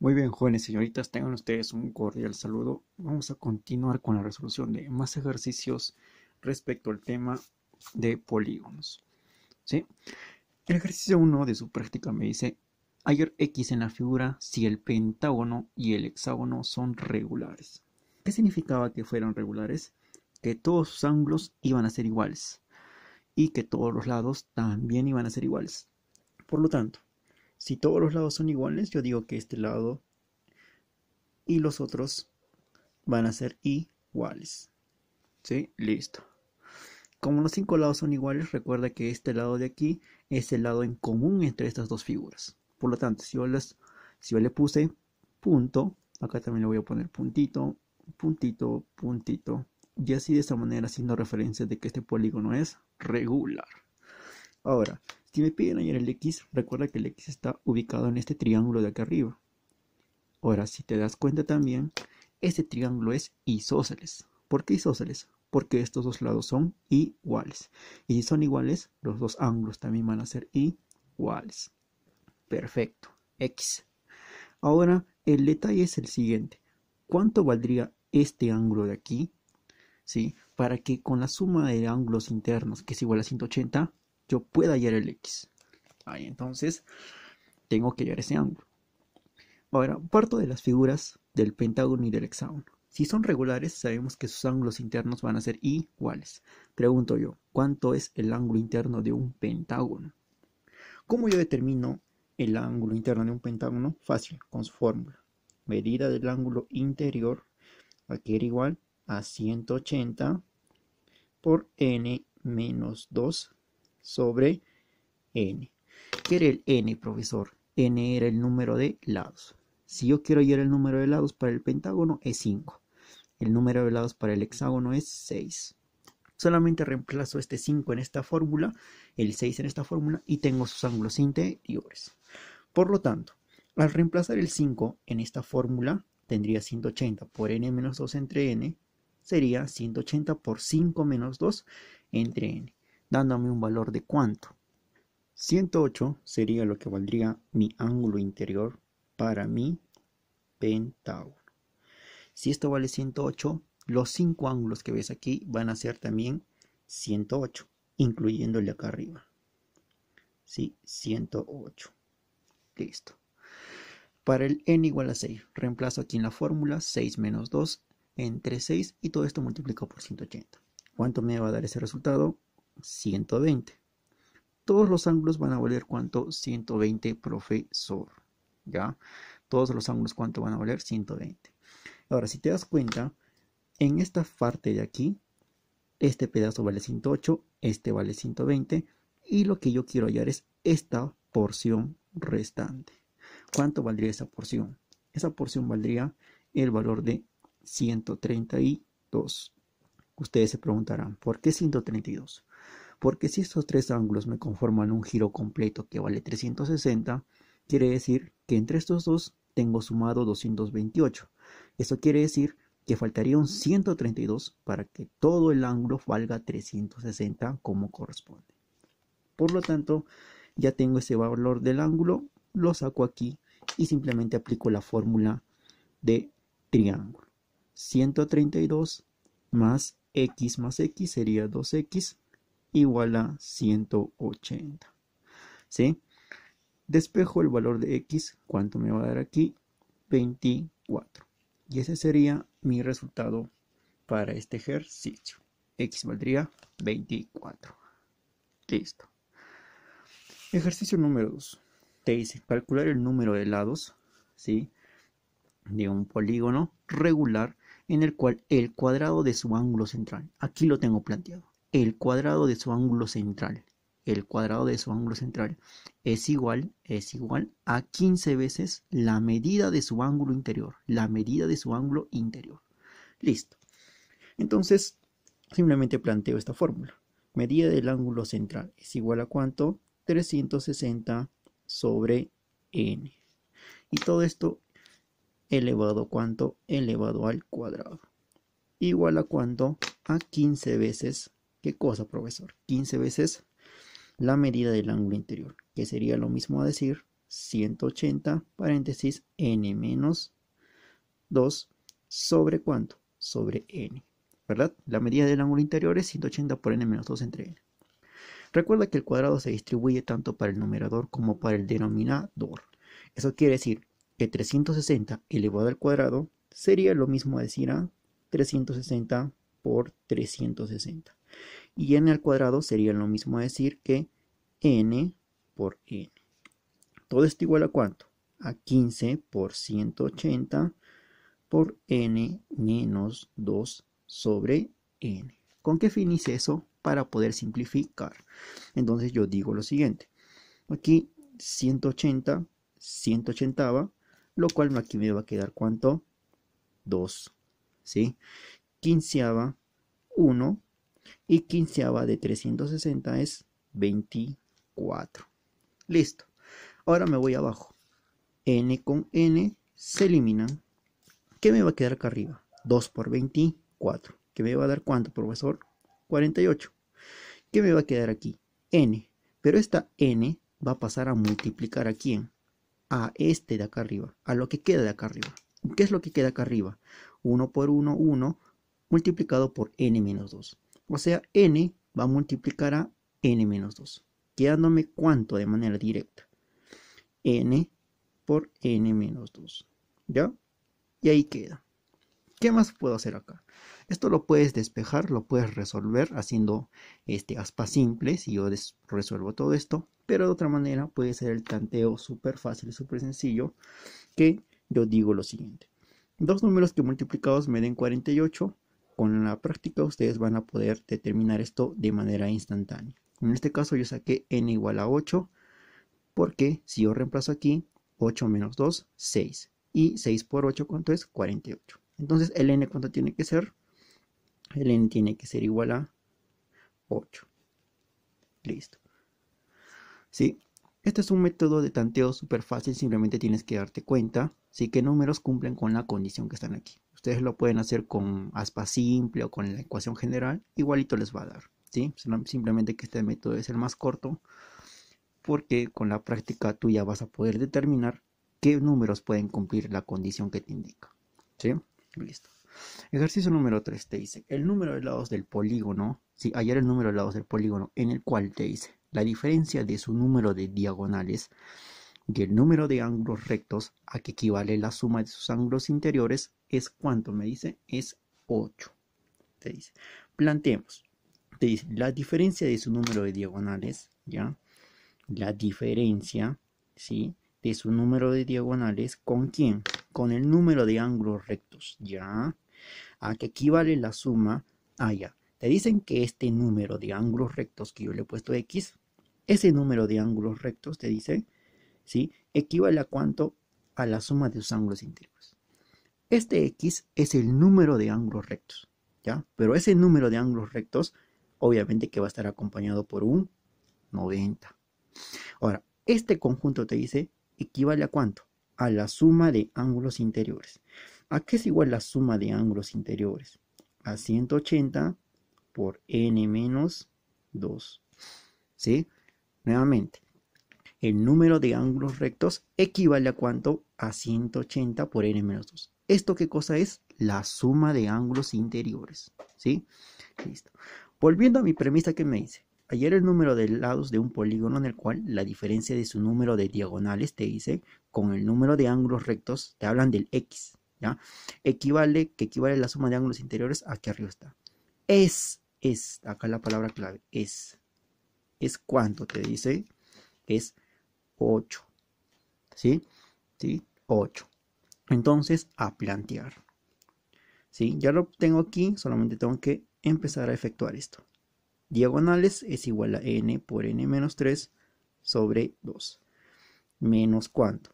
Muy bien, jóvenes señoritas, tengan ustedes un cordial saludo. Vamos a continuar con la resolución de más ejercicios respecto al tema de polígonos. ¿Sí? El ejercicio 1 de su práctica me dice, hallar x en la figura si el pentágono y el hexágono son regulares. ¿Qué significaba que fueran regulares? Que todos sus ángulos iban a ser iguales y que todos los lados también iban a ser iguales. Por lo tanto, si todos los lados son iguales, yo digo que este lado y los otros van a ser iguales. ¿Sí? Listo. Como los 5 lados son iguales, recuerda que este lado de aquí es el lado en común entre estas dos figuras. Por lo tanto, si yo le puse punto, acá también le voy a poner puntito, puntito, puntito. Y así de esta manera haciendo referencia de que este polígono es regular. Ahora, si me piden hallar el x, recuerda que el x está ubicado en este triángulo de acá arriba. Ahora, si te das cuenta también, este triángulo es isósceles. ¿Por qué isósceles? Porque estos dos lados son iguales. Y si son iguales, los dos ángulos también van a ser iguales. Perfecto. X. Ahora, el detalle es el siguiente. ¿Cuánto valdría este ángulo de aquí? ¿Sí? Para que con la suma de ángulos internos, que es igual a 180, yo pueda hallar el X. Ahí, entonces, tengo que hallar ese ángulo. Ahora, parto de las figuras del pentágono y del hexágono. Si son regulares, sabemos que sus ángulos internos van a ser iguales. Pregunto yo, ¿cuánto es el ángulo interno de un pentágono? ¿Cómo yo determino el ángulo interno de un pentágono? Fácil, con su fórmula. Medida del ángulo interior, aquí era igual a 180 por n menos 2 sobre n. ¿Qué era el n, profesor? N era el número de lados. Si yo quiero hallar el número de lados para el pentágono es 5. El número de lados para el hexágono es 6. Solamente reemplazo este 5 en esta fórmula, el 6 en esta fórmula y tengo sus ángulos interiores. Por lo tanto, al reemplazar el 5 en esta fórmula, tendría 180 por n menos 2 entre n, sería 180 por 5 menos 2 entre n, dándome un valor de ¿cuánto? 108 sería lo que valdría mi ángulo interior para mi pentágono. Si esto vale 108, los 5 ángulos que ves aquí van a ser también 108, incluyendo el de acá arriba. Sí, 108. Listo. Para el n igual a 6, reemplazo aquí en la fórmula 6 menos 2 entre 6 y todo esto multiplico por 180. ¿Cuánto me va a dar ese resultado? 120. Todos los ángulos van a valer ¿cuánto? 120, profesor. ¿Ya? Todos los ángulos ¿cuánto van a valer? 120. Ahora, si te das cuenta, en esta parte de aquí, este pedazo vale 108, este vale 120, y lo que yo quiero hallar es esta porción restante. ¿Cuánto valdría esa porción? Esa porción valdría el valor de 132. Ustedes se preguntarán, ¿por qué 132? Porque si estos tres ángulos me conforman un giro completo que vale 360, quiere decir que entre estos dos tengo sumado 228. Eso quiere decir que faltaría un 132 para que todo el ángulo valga 360 como corresponde. Por lo tanto, ya tengo ese valor del ángulo, lo saco aquí y simplemente aplico la fórmula de triángulo. 132 más x sería 2x igual a 180. ¿Sí? Despejo el valor de x. ¿Cuánto me va a dar aquí? 24. Y ese sería mi resultado para este ejercicio. X valdría 24. Listo. Ejercicio número 2. Te dice calcular el número de lados, ¿sí?, de un polígono regular en el cual el cuadrado de su ángulo central, aquí lo tengo planteado, el cuadrado de su ángulo central, es igual a 15 veces la medida de su ángulo interior, Listo. Entonces, simplemente planteo esta fórmula. Medida del ángulo central es igual a ¿cuánto? 360 sobre n. Y todo esto elevado a ¿cuánto? Elevado al cuadrado. Igual a ¿cuánto? A 15 veces, ¿qué cosa, profesor? 15 veces la medida del ángulo interior, que sería lo mismo a decir 180, paréntesis, n menos 2 sobre ¿cuánto? Sobre n, ¿verdad? La medida del ángulo interior es 180 por n menos 2 entre n. Recuerda que el cuadrado se distribuye tanto para el numerador como para el denominador. Eso quiere decir que 360 elevado al cuadrado sería lo mismo a decir a 360 por 360. Y n al cuadrado sería lo mismo a decir que n por n. Todo esto igual a ¿cuánto? A 15 por 180 por n menos 2 sobre n. ¿Con qué fin hice eso? Para poder simplificar. Entonces yo digo lo siguiente. Aquí 180, 180, lo cual aquí me va a quedar ¿cuánto? 2. ¿Sí? Quinceava, 1. Y quinceava de 360 es 24. Listo. Ahora me voy abajo. N con n se eliminan. ¿Qué me va a quedar acá arriba? 2 por 24. ¿Qué me va a dar cuánto, profesor? 48. ¿Qué me va a quedar aquí? N. Pero esta n va a pasar a multiplicar a quién? A este de acá arriba. A lo que queda de acá arriba. ¿Qué es lo que queda acá arriba? 1 por 1, 1, multiplicado por n menos 2. O sea, n va a multiplicar a n menos 2. Quedándome ¿cuánto de manera directa? N por n menos 2. ¿Ya? Y ahí queda. ¿Qué más puedo hacer acá? Esto lo puedes despejar, lo puedes resolver haciendo aspas simples y yo resuelvo todo esto. Pero de otra manera puede ser el tanteo súper fácil, súper sencillo, que yo digo lo siguiente. Dos números que multiplicados me den 48. Con la práctica ustedes van a poder determinar esto de manera instantánea. En este caso yo saqué n igual a 8, porque si yo reemplazo aquí, 8 menos 2, 6. Y 6 por 8, ¿cuánto es? 48. Entonces, ¿el n cuánto tiene que ser? El n tiene que ser igual a 8. Listo. ¿Sí? Este es un método de tanteo súper fácil. Simplemente tienes que darte cuenta si qué números cumplen con la condición que están aquí. Ustedes lo pueden hacer con aspa simple o con la ecuación general. Igualito les va a dar. ¿Sí? Simplemente que este método es el más corto, porque con la práctica tú ya vas a poder determinar qué números pueden cumplir la condición que te indica. ¿Sí? Listo. Ejercicio número 3 te dice el número de lados del polígono, sí, hallar el número de lados del polígono en el cual te dice la diferencia de su número de diagonales y el número de ángulos rectos a que equivale la suma de sus ángulos interiores es ¿cuánto? Me dice, es 8. Te dice, planteemos, te dice la diferencia de su número de diagonales, ¿ya? La diferencia, ¿sí? De su número de diagonales, ¿con quién? Con el número de ángulos rectos, ¿ya? A que equivale la suma, ya. Te dicen que este número de ángulos rectos que yo le he puesto X, ese número de ángulos rectos te dice, ¿sí? Equivale a ¿cuánto? A la suma de sus ángulos interiores. Este X es el número de ángulos rectos, ¿ya? Pero ese número de ángulos rectos, obviamente que va a estar acompañado por un 90. Ahora, este conjunto te dice, equivale a ¿cuánto? A la suma de ángulos interiores. ¿A qué es igual la suma de ángulos interiores? A 180 por n menos 2. ¿Sí? Nuevamente, el número de ángulos rectos equivale a ¿cuánto? A 180 por n menos 2. ¿Esto qué cosa es? La suma de ángulos interiores. ¿Sí? Listo. Volviendo a mi premisa que me dice, hallar el número de lados de un polígono en el cual la diferencia de su número de diagonales te dice con el número de ángulos rectos, te hablan del X, ¿ya? Que equivale la suma de ángulos interiores, aquí arriba está. Acá la palabra clave, es cuánto te dice, es 8, ¿sí? ¿Sí? 8. Entonces, a plantear, ¿sí? Ya lo tengo aquí, solamente tengo que empezar a efectuar esto. Diagonales es igual a n por n menos 3 sobre 2. Menos ¿cuánto?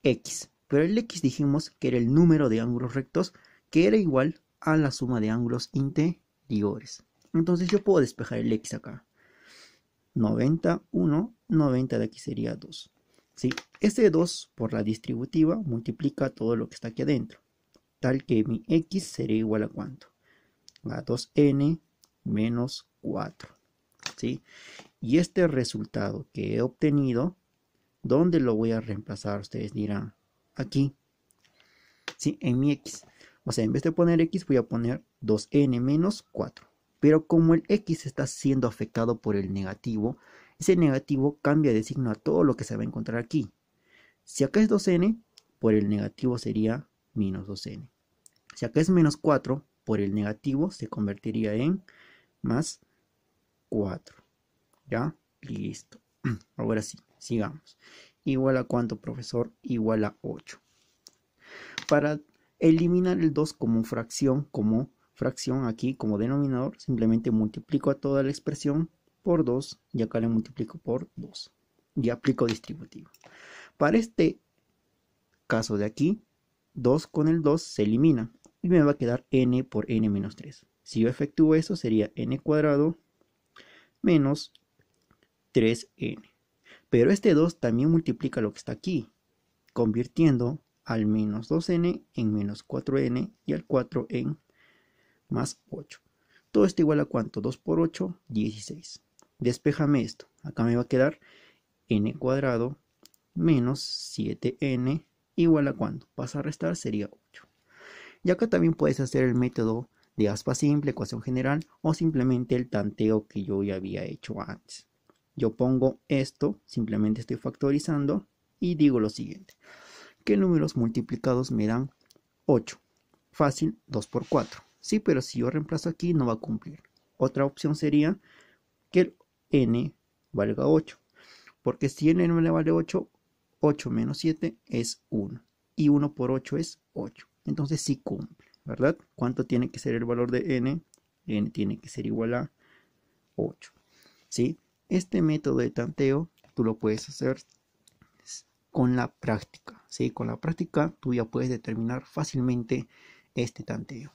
X. Pero el X dijimos que era el número de ángulos rectos que era igual a la suma de ángulos interiores. Entonces yo puedo despejar el X acá. 90, 1, 90 de aquí sería 2. ¿Sí? Este 2 por la distributiva multiplica todo lo que está aquí adentro. Tal que mi X sería igual a ¿cuánto? A 2n menos 4. ¿Sí? Y este resultado que he obtenido ¿Dónde lo voy a reemplazar? Ustedes dirán, aquí, ¿sí? En mi x. O sea, en vez de poner x, voy a poner 2n menos 4. Pero como el x está siendo afectado por el negativo, ese negativo cambia de signo a todo lo que se va a encontrar aquí. Si acá es 2n, por el negativo sería menos 2n. Si acá es menos 4, por el negativo se convertiría en más 4. ¿Ya? Listo. Ahora sí, sigamos. ¿Igual a cuánto, profesor? Igual a 8. Para eliminar el 2 como fracción aquí, como denominador, simplemente multiplico a toda la expresión por 2 y acá le multiplico por 2. Y aplico distributivo. Para este caso de aquí, 2 con el 2 se elimina y me va a quedar n por n menos 3. Si yo efectúo eso, sería n cuadrado menos 3n. Pero este 2 también multiplica lo que está aquí, convirtiendo al menos 2n en menos 4n y al 4 en más 8. Todo esto igual a ¿cuánto? 2 por 8, 16. Despéjame esto. Acá me va a quedar n cuadrado menos 7n igual a ¿cuánto? Pasa a restar, sería 8. Y acá también puedes hacer el método de aspa simple, ecuación general, o simplemente el tanteo que yo ya había hecho antes. Yo pongo esto, simplemente estoy factorizando y digo lo siguiente. ¿Qué números multiplicados me dan 8? Fácil, 2 por 4. Sí, pero si yo reemplazo aquí no va a cumplir. Otra opción sería que el n valga 8. Porque si el n vale 8, 8 menos 7 es 1. Y 1 por 8 es 8. Entonces sí cumple, ¿verdad? ¿Cuánto tiene que ser el valor de n? N tiene que ser igual a 8. ¿Sí? Este método de tanteo tú lo puedes hacer con la práctica. ¿Sí? Con la práctica tú ya puedes determinar fácilmente este tanteo.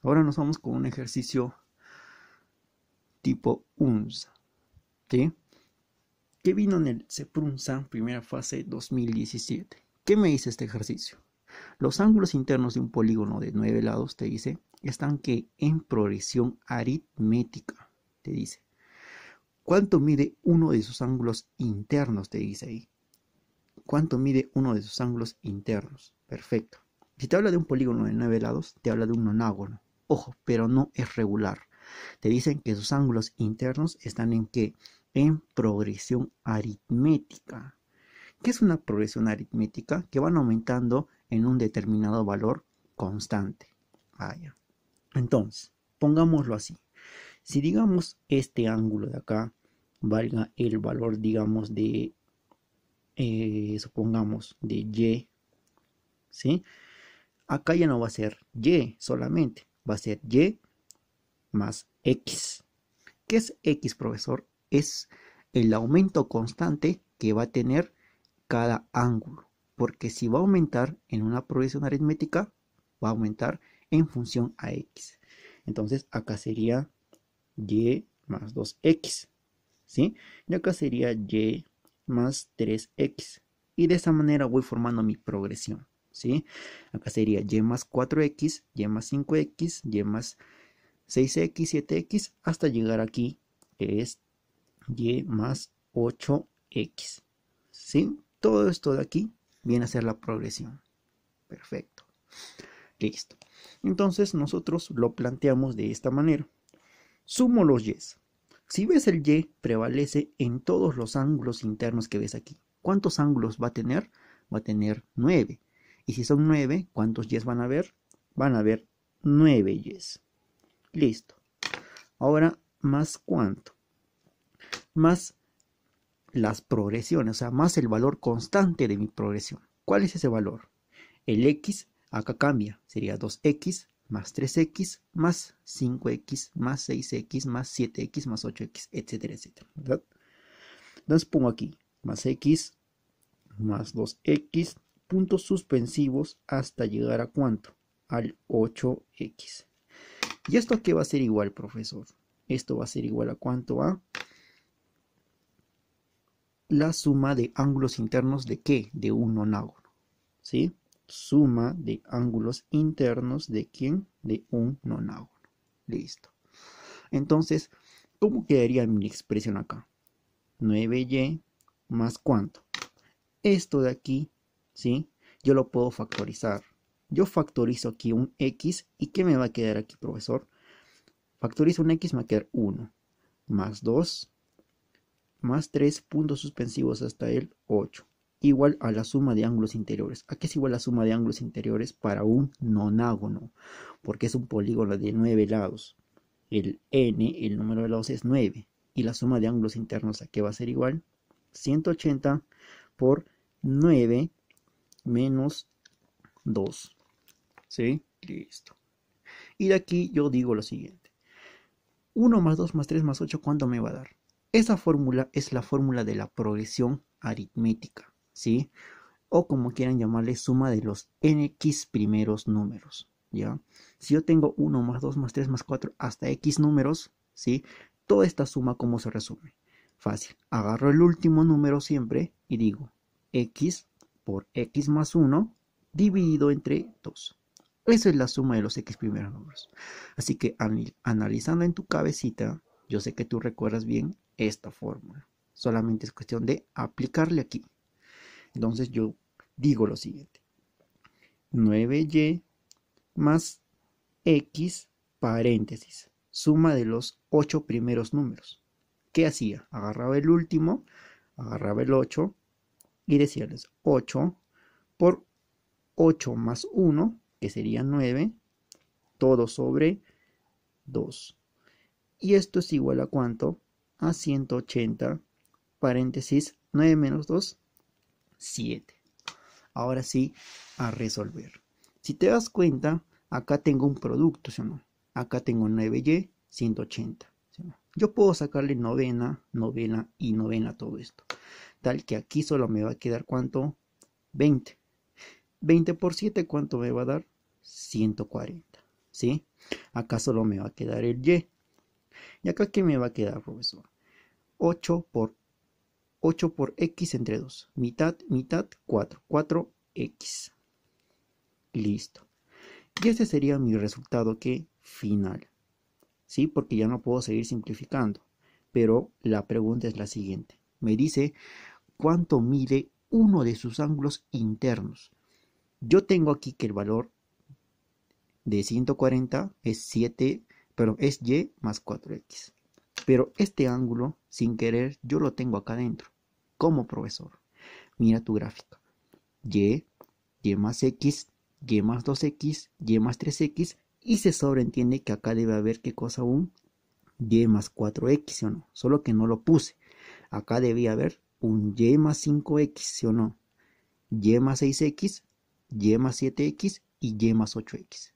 Ahora nos vamos con un ejercicio tipo UNSA. ¿Sí? ¿Qué vino en el CEPRUNSA primera fase 2017? ¿Qué me dice este ejercicio? Los ángulos internos de un polígono de 9 lados, te dice, están que en progresión aritmética, te dice. ¿Cuánto mide uno de sus ángulos internos? Te dice ahí. ¿Cuánto mide uno de sus ángulos internos? Perfecto. Si te habla de un polígono de 9 lados, te habla de un nonágono. Ojo, pero no es regular. Te dicen que sus ángulos internos están en ¿qué? En progresión aritmética. ¿Qué es una progresión aritmética? Que van aumentando en un determinado valor constante. Ya. Entonces, pongámoslo así. Si digamos este ángulo de acá valga el valor, digamos, de, supongamos, de y, ¿sí? Acá ya no va a ser y solamente, va a ser y más x. ¿Qué es x, profesor? Es el aumento constante que va a tener cada ángulo, porque si va a aumentar en una progresión aritmética, va a aumentar en función a x. Entonces acá sería y más 2x, ¿sí? Y acá sería y más 3x. Y de esa manera voy formando mi progresión, ¿sí? Acá sería y más 4x, y más 5x, y más 6x, 7x, hasta llegar aquí, que es y más 8x, ¿sí? Todo esto de aquí viene a ser la progresión. Perfecto. Listo. Entonces nosotros lo planteamos de esta manera. Sumo los y's. Si ves el y, prevalece en todos los ángulos internos que ves aquí. ¿Cuántos ángulos va a tener? Va a tener 9. Y si son 9, ¿cuántos y's van a haber? Van a haber 9 y's. Listo. Ahora, ¿más cuánto? Más las progresiones, o sea, más el valor constante de mi progresión. ¿Cuál es ese valor? El x acá cambia, sería 2x más 3x más 5x más 6x más 7x más 8x, etcétera, etcétera, ¿verdad? Entonces pongo aquí más x más 2x, puntos suspensivos hasta llegar a ¿cuánto? Al 8x. ¿Y esto qué va a ser igual, profesor? Esto va a ser igual a ¿cuánto? A la suma de ángulos internos de ¿qué? De un nonágono, ¿sí? Suma de ángulos internos de ¿quién? De un nonágono. Listo. Entonces, ¿cómo quedaría mi expresión acá? 9y más ¿cuánto? esto de aquí, ¿sí? Yo lo puedo factorizar. Yo factorizo aquí un x, ¿y qué me va a quedar aquí, profesor? Factorizo un x, me va a quedar 1, más 2, más 3 puntos suspensivos hasta el 8, igual a la suma de ángulos interiores. ¿A qué es igual la suma de ángulos interiores para un nonágono? Porque es un polígono de 9 lados. El n, el número de lados, es 9. Y la suma de ángulos internos, ¿a qué va a ser igual? 180 por 9 menos 2. ¿Sí? Listo. Y de aquí yo digo lo siguiente. 1 más 2 más 3 más 8, ¿cuánto me va a dar? Esa fórmula es la fórmula de la progresión aritmética, ¿sí? O como quieran llamarle, suma de los nx primeros números, ¿ya? Si yo tengo 1 más 2 más 3 más 4 hasta x números, ¿sí? Toda esta suma, ¿cómo se resume? Fácil. Agarro el último número siempre y digo x por x más 1 dividido entre 2. Esa es la suma de los x primeros números. Así que analizando en tu cabecita, yo sé que tú recuerdas bien esta fórmula. Solamente es cuestión de aplicarle aquí. Entonces yo digo lo siguiente. 9y más x paréntesis, suma de los 8 primeros números. ¿Qué hacía? Agarraba el último, agarraba el 8 y decíales 8 por 8 más 1, que sería 9, todo sobre 2. Y esto es igual a ¿cuánto? A 180, paréntesis, 9 menos 2, 7. Ahora sí, a resolver. Si te das cuenta, acá tengo un producto, ¿sí o no? Acá tengo 9y, 180. ¿Sí o no? Yo puedo sacarle novena, novena y novena a todo esto. Tal que aquí solo me va a quedar ¿cuánto? 20. 20 por 7, ¿cuánto me va a dar? 140. ¿Sí? Acá solo me va a quedar el y. ¿Y acá qué me va a quedar, profesor? 8 por x entre 2. Mitad, mitad, 4. 4x. Listo. Y ese sería mi resultado final. ¿Sí? Porque ya no puedo seguir simplificando. Pero la pregunta es la siguiente. Me dice cuánto mide uno de sus ángulos internos. Yo tengo aquí que el valor de 140 es 7, pero es y más 4x. Pero este ángulo, sin querer, yo lo tengo acá adentro. ¿Cómo, profesor? Mira tu gráfica. Y más x, y más 2x, y más 3x, y se sobreentiende que acá debe haber, ¿qué cosa aún? Y más 4x, ¿sí o no? Solo que no lo puse. Acá debía haber un y más 5x, ¿sí o no? Y más 6x, y más 7x y y más 8x.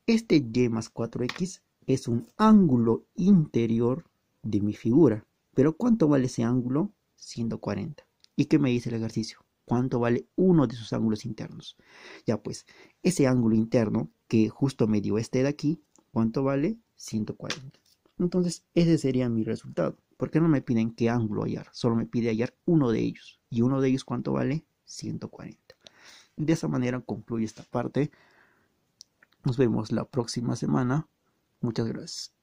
Este y más 4x es un ángulo interior de mi figura. ¿Pero cuánto vale ese ángulo? 140. ¿Y qué me dice el ejercicio? ¿Cuánto vale uno de sus ángulos internos? Ya pues, ese ángulo interno que justo me dio este de aquí, ¿cuánto vale? 140. Entonces, ese sería mi resultado. ¿Por qué no me piden qué ángulo hallar? Solo me pide hallar uno de ellos. ¿Y uno de ellos cuánto vale? 140. De esa manera concluye esta parte. Nos vemos la próxima semana. Muchas gracias.